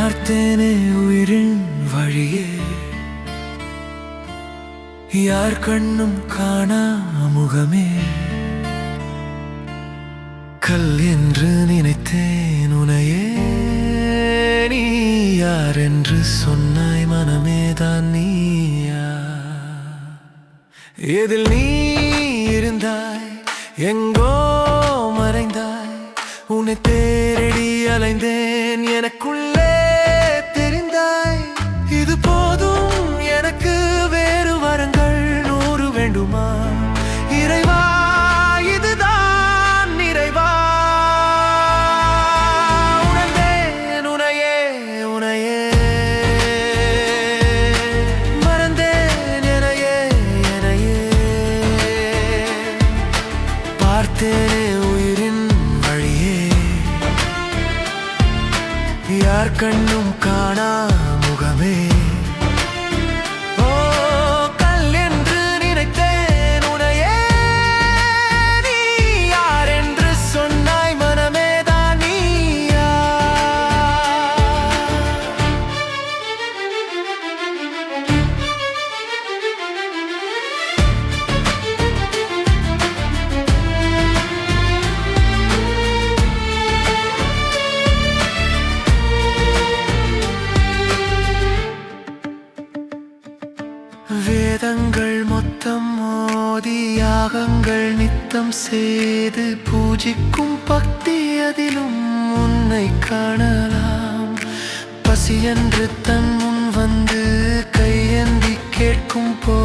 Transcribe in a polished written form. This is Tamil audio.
பார்த்தேனே உயிரின் வழியே, யார் கண்ணும் காணா முகமே. கல் என்று நினைத்தேன் உனையே, நீ யார் என்று சொன்னாய் மனமேதான் நீயா. எதில் நீ இருந்தாய், எங்கோ மறைந்தாய், உன்னை தேடி அலைந்தேன், எனக்குள்ளே தெரிந்தாய். இது போதும் எனக்கு, வேறு வரங்கள் 100 வேண்டுமா? இறைவா இதுதான் நிறைவா. உணர்ந்தேன் உனையே உனையே, மறந்தேன் எனையே எனையே. பார்த்தேனே உயிரின் வழியே, யார் கண்ணும் காணா முகமே. வேதங்கள் மொத்தம் மோதி, யாகங்கள் நித்தம் செய்து பூஜிக்கும் பக்தி, அதிலும் உன்னை காணலாம். பசி என்று தன் முன் வந்து கையேந்தி கேட்கும் போ